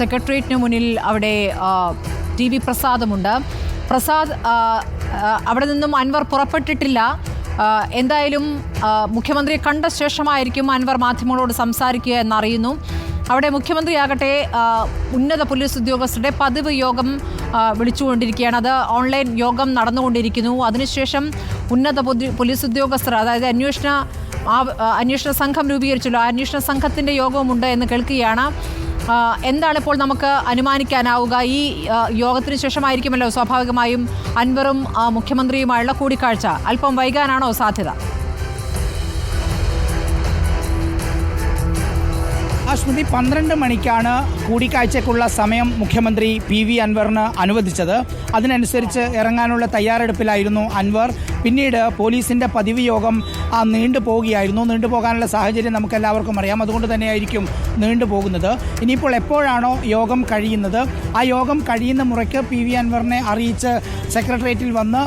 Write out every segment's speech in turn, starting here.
സെക്രട്ടേറിയറ്റിന് മുന്നിൽ അവിടെ ടി.വി. പ്രസാദുമുണ്ട്. പ്രസാദ്, അവിടെ നിന്നും അൻവർ പുറപ്പെട്ടിട്ടില്ല. എന്തായാലും മുഖ്യമന്ത്രിയെ കണ്ട ശേഷമായിരിക്കും അൻവർ മാധ്യമങ്ങളോട് സംസാരിക്കുക എന്നറിയുന്നു. അവിടെ മുഖ്യമന്ത്രിയാകട്ടെ ഉന്നത പോലീസ് ഉദ്യോഗസ്ഥരുടെ പതിവ് യോഗം വിളിച്ചുകൊണ്ടിരിക്കുകയാണ്. അത് ഓൺലൈൻ യോഗം നടന്നുകൊണ്ടിരിക്കുന്നു. അതിനുശേഷം ഉന്നത പോലീസ് ഉദ്യോഗസ്ഥർ, അതായത് അന്വേഷണ സംഘം രൂപീകരിച്ചല്ലോ, ആ അന്വേഷണ സംഘത്തിൻ്റെ യോഗവുമുണ്ട് എന്ന് കേൾക്കുകയാണ്. എന്താണ് ഇപ്പോൾ നമുക്ക് അനുമാനിക്കാനാവുക? ഈ യോഗത്തിന് ശേഷമായിരിക്കുമല്ലോ സ്വാഭാവികമായും അൻവറും മുഖ്യമന്ത്രിയുമായുള്ള കൂടിക്കാഴ്ച. അല്പം വൈകാനാണോ സാധ്യത? സ്മൃതി, 12 മണിക്കാണ് കൂടിക്കാഴ്ചയ്ക്കുള്ള സമയം മുഖ്യമന്ത്രി പി.വി. അൻവറിന് അനുവദിച്ചത്. അതിനനുസരിച്ച് ഇറങ്ങാനുള്ള തയ്യാറെടുപ്പിലായിരുന്നു അൻവർ. പിന്നീട് പോലീസിൻ്റെ പതിവ് യോഗം നീണ്ടുപോകുകയായിരുന്നു. നീണ്ടുപോകാനുള്ള സാഹചര്യം നമുക്കെല്ലാവർക്കും അറിയാം. അതുകൊണ്ട് തന്നെയായിരിക്കും നീണ്ടുപോകുന്നത്. ഇനിയിപ്പോൾ എപ്പോഴാണോ യോഗം കഴിയുന്നത്, ആ യോഗം കഴിയുന്ന മുറയ്ക്ക് പി.വി. അൻവറിനെ അറിയിച്ച് സെക്രട്ടേറിയറ്റിൽ വന്ന്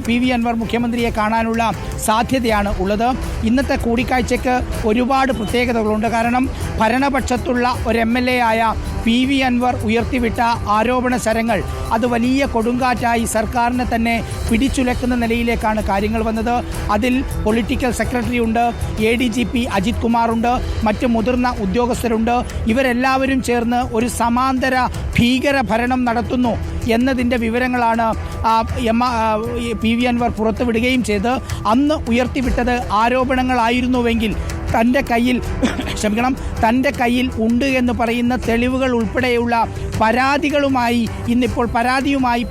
പി.വി. അൻവർ മുഖ്യമന്ത്രിയെ കാണാനുള്ള സാധ്യതയാണ് ഉള്ളത്. ഇന്നത്തെ കൂടിക്കാഴ്ചയ്ക്ക് ഒരുപാട് പ്രത്യേകതകളുണ്ട്. കാരണം ഭരണപക്ഷത്തുള്ള ഒരു MLA ആയ പി.വി. അൻവർ ഉയർത്തിവിട്ട ആരോപണ ശരങ്ങൾ അത് വലിയ കൊടുങ്കാറ്റായി സർക്കാരിനെ തന്നെ പിടിച്ചുലക്കുന്ന നിലയിലേക്കാണ് കാര്യങ്ങൾ വന്നത്. അതിൽ പൊളിറ്റിക്കൽ സെക്രട്ടറി ഉണ്ട്, ADGP അജിത് കുമാറുണ്ട്, മറ്റ് മുതിർന്ന ഉദ്യോഗസ്ഥരുണ്ട്. ഇവരെല്ലാവരും ചേർന്ന് ഒരു സമാന്തര ഭീകര ഭരണം നടത്തുന്നു എന്നതിൻ്റെ വിവരങ്ങളാണ് പി.വി. അൻവർ പുറത്തുവിടുകയും ചെയ്ത് അന്ന് ഉയർത്തിവിട്ടത് ആരോപണങ്ങളായിരുന്നുവെങ്കിൽ തൻ്റെ കയ്യിൽ ഉണ്ട് എന്ന് പറയുന്ന തെളിവുകൾ ഉൾപ്പെടെയുള്ള പരാതിയുമായി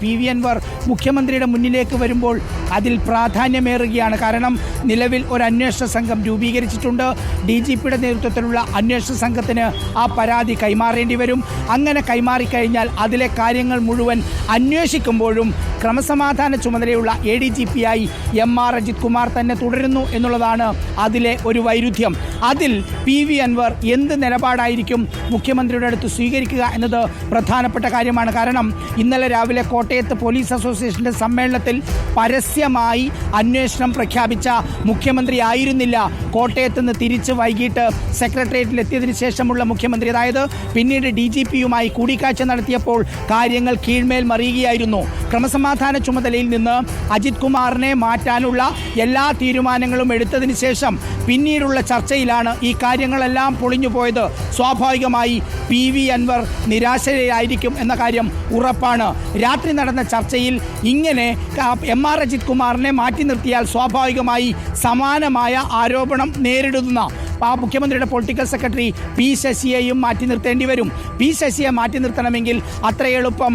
പി.വി. അൻവർ മുഖ്യമന്ത്രിയുടെ മുന്നിലേക്ക് വരുമ്പോൾ അതിൽ പ്രാധാന്യമേറുകയാണ്. കാരണം നിലവിൽ ഒരു അന്വേഷണ സംഘം രൂപീകരിച്ചിട്ടുണ്ട്. DGPയുടെ നേതൃത്വത്തിലുള്ള അന്വേഷണ സംഘത്തിന് ആ പരാതി കൈമാറേണ്ടി വരും. അങ്ങനെ കൈമാറിക്കഴിഞ്ഞാൽ അതിലെ കാര്യങ്ങൾ മുഴുവൻ അന്വേഷിക്കുമ്പോഴും ക്രമസമാധാന ചുമതലയുള്ള ADGP-ആയി MR അജിത് കുമാർ തന്നെ തുടരുന്നു എന്നുള്ളതാണ് അതിലെ ഒരു വൈരുദ്ധ്യം. അതിൽ പി.വി. അൻവർ എന്ത് നിലപാടായിരിക്കും മുഖ്യമന്ത്രിയുടെ അടുത്ത് സ്വീകരിക്കുക എന്നത് പ്രധാനപ്പെട്ട കാര്യമാണ്. കാരണം ഇന്നലെ രാവിലെ കോട്ടയത്ത് പോലീസ് അസോസിയേഷൻ്റെ സമ്മേളനത്തിൽ പരസ്യമായി അന്വേഷണം പ്രഖ്യാപിച്ച മുഖ്യമന്ത്രി ആയിരുന്നില്ല കോട്ടയത്ത് നിന്ന് തിരിച്ച് വൈകിട്ട് സെക്രട്ടേറിയറ്റിൽ എത്തിയതിനു ശേഷമുള്ള മുഖ്യമന്ത്രി. അതായത് പിന്നീട് DGP-യുമായി കൂടിക്കാഴ്ച നടത്തിയപ്പോൾ കാര്യങ്ങൾ കീഴ്മേൽ മറിയുകയായിരുന്നു. ക്രമസമാധാന ചുമതലയിൽ നിന്ന് അജിത് കുമാറിനെ മാറ്റാനുള്ള എല്ലാ തീരുമാനങ്ങളും എടുത്തതിന് ശേഷം പിന്നീടുള്ള ചർച്ചയിലാണ് ഈ കാര്യങ്ങളെല്ലാം പൊളിഞ്ഞു പോയത്. സ്വാഭാവികമായി പി.വി. അൻവർ നിരാശരായിരിക്കും എന്ന കാര്യം ഉറപ്പാണ്. രാത്രി നടന്ന ചർച്ചയിൽ ഇങ്ങനെ MR അജിത് കുമാറിനെ മാറ്റി നിർത്തിയാൽ സ്വാഭാവികമായി സമാനമായ ആരോപണം നേരിടുന്ന മുഖ്യമന്ത്രിയുടെ പൊളിറ്റിക്കൽ സെക്രട്ടറി പി. ശശിയെയും മാറ്റി നിർത്തേണ്ടി വരും. പി. ശശിയെ മാറ്റി നിർത്തണമെങ്കിൽ അത്ര എളുപ്പം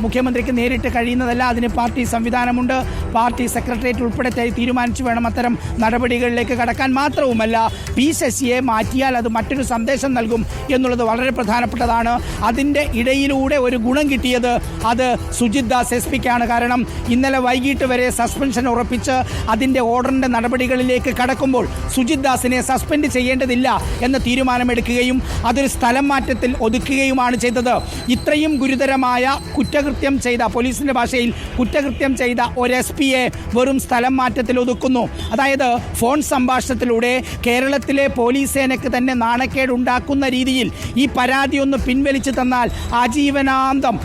മുഖ്യമന്ത്രിക്ക് നേരിട്ട് കഴിയുന്നതല്ല. അതിന് പാർട്ടി സംവിധാനമുണ്ട്. പാർട്ടി സെക്രട്ടേറിയറ്റ് ഉൾപ്പെടെ തീരുമാനിച്ചു വേണം അത്തരം നടപടികളിലേക്ക് കടക്കാൻ. മാത്രവുമല്ല, പി. ശശിയെ മാറ്റിയാൽ അത് മറ്റൊരു സന്ദേശം നൽകും എന്നുള്ളത് വളരെ പ്രധാനപ്പെട്ടതാണ്. അതിൻ്റെ ഇടയിലൂടെ ഒരു ഗുണം കിട്ടിയത് അത് സുജിത് ദാസ് SP-ക്കാണ്. കാരണം ഇന്നലെ വൈകിട്ട് വരെ സസ്പെൻഷൻ ഉറപ്പിച്ച് അതിൻ്റെ ഓർഡറിൻ്റെ നടപടികളിലേക്ക് കടക്കുമ്പോൾ സുജിത് ദാസിനെ സസ്പെൻഡ് ചെയ്യേണ്ടതില്ല എന്ന തീരുമാനമെടുക്കുകയും അതൊരു സ്ഥലം മാറ്റത്തിൽ ഒതുക്കുകയുമാണ് ചെയ്തത്. ഇത്രയും ഗുരുതരമായ കുറ്റകൃത്യം ചെയ്ത, പോലീസിൻ്റെ ഭാഷയിൽ കുറ്റകൃത്യം ചെയ്ത ഒരു SP-യെ വെറും സ്ഥലം മാറ്റത്തിൽ ഒതുക്കുന്നു. അതായത് ഫോൺ സംഭാഷണത്തിലൂടെ കേരളത്തിലെ പോലീസ് സേനയ്ക്ക് തന്നെ നാണക്കേടുണ്ടാക്കുന്ന രീതിയിൽ ഈ പരാതി ഒന്ന് പിൻവലിച്ചു തന്നാൽ ആജീവനാന്തം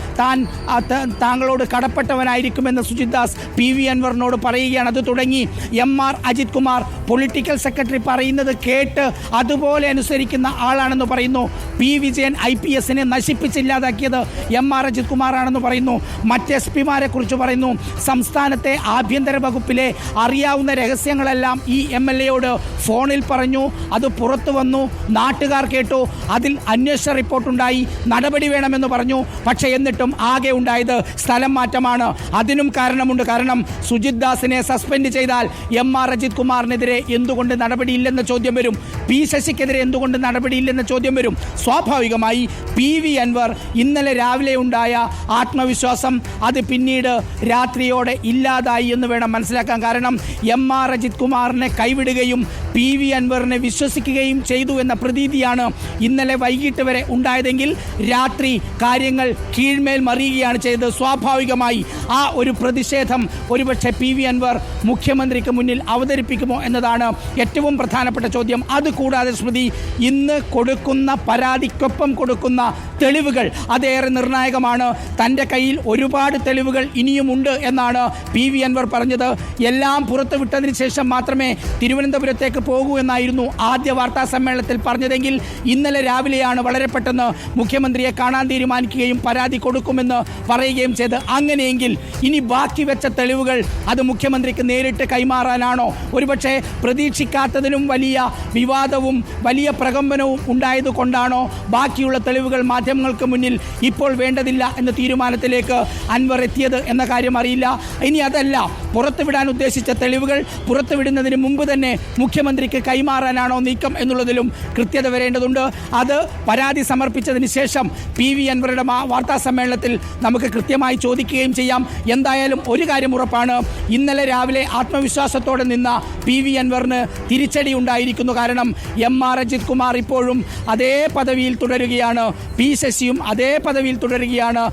താങ്കളോട് കടപ്പെട്ടവനായിരിക്കുമെന്ന് സുജിത് ദാസ് പി.വി. അൻവറിനോട് പറയുകയാണ്. അത് തുടങ്ങി MR Ajith Kumar political secretary പറയുന്നത് കേട്ട് അതുപോലെ അനുസരിക്കുന്ന ആളാണെന്ന് പറയുന്നു. പി. വിജയൻ IPS-നെ നശിപ്പിച്ചില്ലാതാക്കിയത് MR അജിത് കുമാറാണെന്ന് പറയുന്നു. മറ്റ് SP-മാരെ കുറിച്ച് പറയുന്നു. സംസ്ഥാനത്തെ ആഭ്യന്തര വകുപ്പിലെ അറിയാവുന്ന രഹസ്യങ്ങളെല്ലാം ഈ MLA-യോട് ഫോണിൽ പറഞ്ഞു. അത് പുറത്തു വന്നു, നാട്ടുകാർ കേട്ടു. അതിൽ അന്വേഷണ റിപ്പോർട്ടുണ്ടായി, നടപടി വേണമെന്ന് പറഞ്ഞു. പക്ഷേ എന്നിട്ടും ആകെ ഉണ്ടായത് സ്ഥലം മാറ്റമാണ്. അതിനും കാരണമുണ്ട്. കാരണം സുജിത് ദാസിനെ സസ്പെൻഡ് ചെയ്താൽ MR അജിത് കുമാറിനെതിരെ എന്തുകൊണ്ട് നടപടിയില്ലെന്ന ചോദ്യം വരും. പി. ശശിക്കെതിരെ എന്തുകൊണ്ട് നടപടിയില്ലെന്ന ചോദ്യം വരും. സ്വാഭാവികമായി പി.വി. അൻവർ ഇന്നലെ രാവിലെ ഉണ്ടായ ആത്മവിശ്വാസം അത് പിന്നീട് രാത്രിയോടെ ഇല്ലാതായി എന്ന് വേണം മനസ്സിലാക്കാൻ. കാരണം MR അജിത് കുമാറിനെ കൈവിടുകയും പി.വി. അൻവറിനെ വിശ്വസിക്കുകയും ചെയ്തു എന്ന പ്രതീതിയാണ് ഇന്നലെ വൈകിട്ട് വരെ ഉണ്ടായതെങ്കിൽ രാത്രി കാര്യങ്ങൾ കീഴ്മേൽ മറിയുകയാണ് ചെയ്തത്. സ്വാഭാവികമായി ആ ഒരു പ്രതിഷേധം ഒരുപക്ഷെ പി.വി. അൻവർ മുഖ്യമന്ത്രിക്ക് മുന്നിൽ അവതരിപ്പിക്കുമോ എന്നതാണ് ഏറ്റവും പ്രധാനപ്പെട്ട ചോദ്യം. അത് അതുകൂടാതെ സ്മൃതി, ഇന്ന് കൊടുക്കുന്ന പരാതിക്കൊപ്പം കൊടുക്കുന്ന തെളിവുകൾ അതേറെ നിർണായകമാണ്. തൻ്റെ കയ്യിൽ ഒരുപാട് തെളിവുകൾ ഇനിയുമുണ്ട് എന്നാണ് PV അൻവർ പറഞ്ഞത്. എല്ലാം പുറത്തുവിട്ടതിന് ശേഷം മാത്രമേ തിരുവനന്തപുരത്തേക്ക് പോകൂ എന്നായിരുന്നു ആദ്യ വാർത്താ സമ്മേളനത്തിൽ പറഞ്ഞതെങ്കിൽ ഇന്നലെ രാവിലെയാണ് വളരെ പെട്ടെന്ന് മുഖ്യമന്ത്രിയെ കാണാൻ തീരുമാനിക്കുകയും പരാതി കൊടുക്കുമെന്ന് പറയുകയും ചെയ്ത്. അങ്ങനെയെങ്കിൽ ഇനി ബാക്കി വെച്ച തെളിവുകൾ അത് മുഖ്യമന്ത്രിക്ക് നേരിട്ട് കൈമാറാനാണോ? ഒരുപക്ഷെ പ്രതീക്ഷിക്കാത്തതിനും വലിയ വിവാദവും വലിയ പ്രകമ്പനവും ഉണ്ടായതുകൊണ്ടാണോ ബാക്കിയുള്ള തെളിവുകൾ മാധ്യമങ്ങൾക്ക് മുന്നിൽ ഇപ്പോൾ വേണ്ടതില്ല എന്ന തീരുമാനത്തിലേക്ക് അൻവർ എത്തിയത് എന്ന കാര്യം അറിയില്ല. ഇനി അതല്ല, പുറത്തുവിടാൻ ഉദ്ദേശിച്ച തെളിവുകൾ പുറത്തുവിടുന്നതിന് മുമ്പ് തന്നെ മുഖ്യമന്ത്രിക്ക് കൈമാറാനാണോ നീക്കം എന്നുള്ളതിലും കൃത്യത വരേണ്ടതുണ്ട്. അത് പരാതി സമർപ്പിച്ചതിന് ശേഷം PV അൻവറുടെ വാർത്താ സമ്മേളനത്തിൽ നമുക്ക് കൃത്യമായി ചോദിക്കുകയും ചെയ്യാം. എന്തായാലും ഒരു കാര്യം ഉറപ്പാണ്, ഇന്നലെ രാവിലെ ആത്മവിശ്വാസത്തോടെ നിന്ന PV അൻവറിന് തിരിച്ചടി ഉണ്ടായിരിക്കുന്നു. കാരണം MR അജിത് കുമാർ ഇപ്പോഴും അതേ പദവിയിൽ തുടരുകയാണ്, P ശശിയും അതേ പദവിയിൽ തുടരുകയാണ്.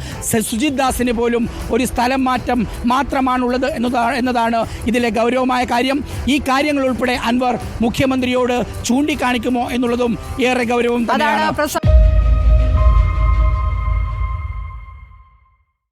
സുജിത് ദാസിന് പോലും ഒരു സ്ഥലം മാറ്റം മാത്രമാണുള്ളത് എന്നതാണ് ഇതിലെ ഗൗരവമായ കാര്യം. ഈ കാര്യങ്ങൾ ഉൾപ്പെടെ അൻവർ മുഖ്യമന്ത്രിയോട് ചൂണ്ടിക്കാണിക്കുമോ എന്നുള്ളതും ഏറെ ഗൗരവം തന്നെയാണ്.